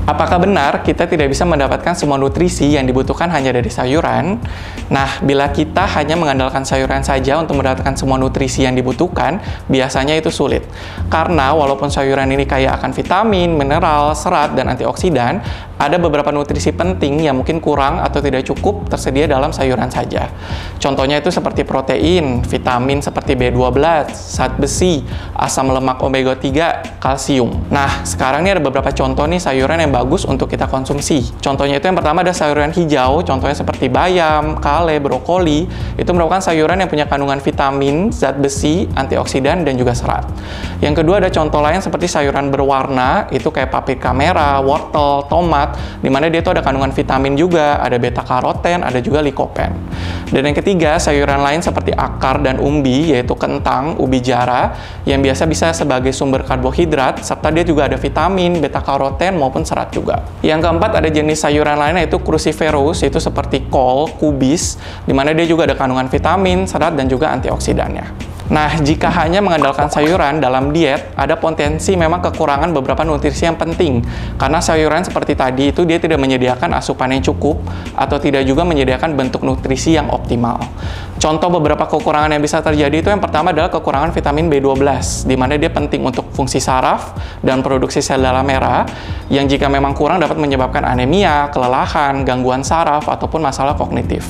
Apakah benar kita tidak bisa mendapatkan semua nutrisi yang dibutuhkan hanya dari sayuran? Nah, bila kita hanya mengandalkan sayuran saja untuk mendapatkan semua nutrisi yang dibutuhkan, biasanya itu sulit. Karena walaupun sayuran ini kaya akan vitamin, mineral, serat, dan antioksidan, ada beberapa nutrisi penting yang mungkin kurang atau tidak cukup tersedia dalam sayuran saja. Contohnya itu seperti protein, vitamin seperti B12, zat besi, asam lemak omega 3, kalsium. Nah, sekarang ini ada beberapa contoh nih sayuran yang bagus untuk kita konsumsi. Contohnya itu yang pertama ada sayuran hijau, contohnya seperti bayam, kale, brokoli. Itu merupakan sayuran yang punya kandungan vitamin, zat besi, antioksidan, dan juga serat. Yang kedua ada contoh lain seperti sayuran berwarna, itu kayak paprika merah, wortel, tomat, di mana dia itu ada kandungan vitamin juga, ada beta karoten, ada juga likopen. Dan yang ketiga, sayuran lain seperti akar dan umbi, yaitu kentang, ubi jara, yang biasa bisa sebagai sumber karbohidrat, serta dia juga ada vitamin, beta karoten, maupun serat juga. Yang keempat ada jenis sayuran lain yaitu cruciferous, itu seperti kol, kubis, di mana dia juga ada kandungan vitamin, serat, dan juga antioksidannya. Nah, jika hanya mengandalkan sayuran dalam diet, ada potensi memang kekurangan beberapa nutrisi yang penting. Karena sayuran seperti tadi itu dia tidak menyediakan asupan yang cukup atau tidak juga menyediakan bentuk nutrisi yang optimal. Contoh beberapa kekurangan yang bisa terjadi itu yang pertama adalah kekurangan vitamin B12, di mana dia penting untuk fungsi saraf dan produksi sel darah merah, yang jika memang kurang dapat menyebabkan anemia, kelelahan, gangguan saraf, ataupun masalah kognitif.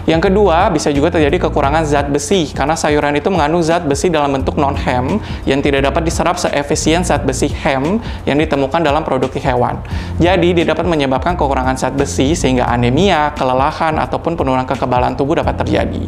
Yang kedua, bisa juga terjadi kekurangan zat besi, karena sayuran itu mengandung zat besi dalam bentuk non-hem yang tidak dapat diserap seefisien zat besi hem yang ditemukan dalam produk hewan. Jadi, dia dapat menyebabkan kekurangan zat besi sehingga anemia, kelelahan, ataupun penurunan kekebalan tubuh dapat terjadi.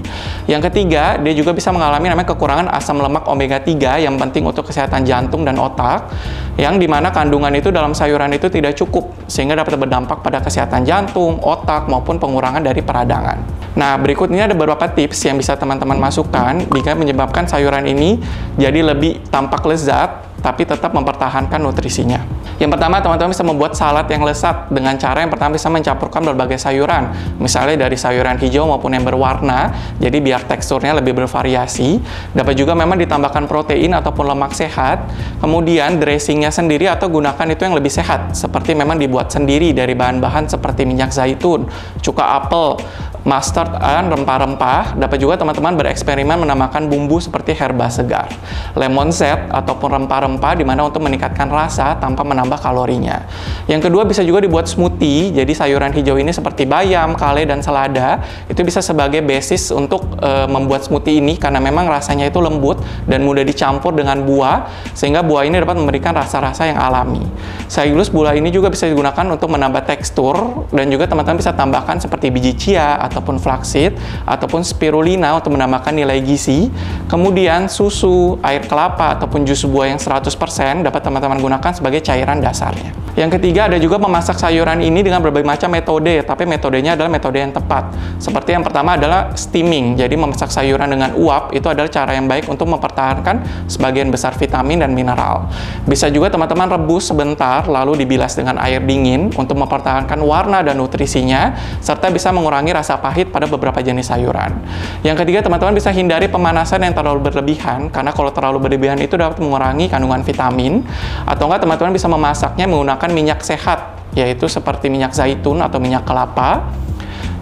Yang ketiga, dia juga bisa mengalami namanya kekurangan asam lemak omega 3 yang penting untuk kesehatan jantung dan otak, yang dimana kandungan itu dalam sayuran itu tidak cukup, sehingga dapat berdampak pada kesehatan jantung, otak, maupun pengurangan dari peradangan. Nah, berikut ini ada beberapa tips yang bisa teman-teman masukkan jika menyebabkan sayuran ini jadi lebih tampak lezat, tapi tetap mempertahankan nutrisinya. Yang pertama, teman-teman bisa membuat salad yang lezat dengan cara yang pertama bisa mencampurkan berbagai sayuran, misalnya dari sayuran hijau maupun yang berwarna, jadi biar teksturnya lebih bervariasi. Dapat juga memang ditambahkan protein ataupun lemak sehat, kemudian dressingnya sendiri atau gunakan itu yang lebih sehat, seperti memang dibuat sendiri dari bahan-bahan seperti minyak zaitun, cuka apel, mustard, dan rempah-rempah. Dapat juga teman-teman bereksperimen menambahkan bumbu seperti herba segar, lemon zest, ataupun rempah-rempah di mana untuk meningkatkan rasa tanpa menambah kalorinya. Yang kedua bisa juga dibuat smoothie, jadi sayuran hijau ini seperti bayam, kale, dan selada, itu bisa sebagai basis untuk membuat smoothie ini karena memang rasanya itu lembut dan mudah dicampur dengan buah, sehingga buah ini dapat memberikan rasa-rasa yang alami. Sekaligus buah ini juga bisa digunakan untuk menambah tekstur, dan juga teman-teman bisa tambahkan seperti biji chia, ataupun flaxseed, ataupun spirulina untuk menambahkan nilai gizi. Kemudian susu, air kelapa, ataupun jus buah yang 100% dapat teman-teman gunakan sebagai cairan dasarnya. Yang ketiga ada juga memasak sayuran ini dengan berbagai macam metode, tapi metodenya adalah metode yang tepat. Seperti yang pertama adalah steaming, jadi memasak sayuran dengan uap itu adalah cara yang baik untuk mempertahankan sebagian besar vitamin dan mineral. Bisa juga teman-teman rebus sebentar lalu dibilas dengan air dingin untuk mempertahankan warna dan nutrisinya, serta bisa mengurangi rasa pahit pada beberapa jenis sayuran. Yang ketiga, teman-teman bisa hindari pemanasan yang terlalu berlebihan, karena kalau terlalu berlebihan itu dapat mengurangi kandungan vitamin. Atau enggak, teman-teman bisa memasaknya menggunakan minyak sehat, yaitu seperti minyak zaitun atau minyak kelapa.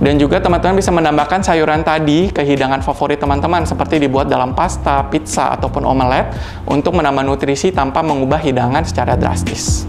Dan juga teman-teman bisa menambahkan sayuran tadi ke hidangan favorit teman-teman, seperti dibuat dalam pasta, pizza, ataupun omelet, untuk menambah nutrisi tanpa mengubah hidangan secara drastis.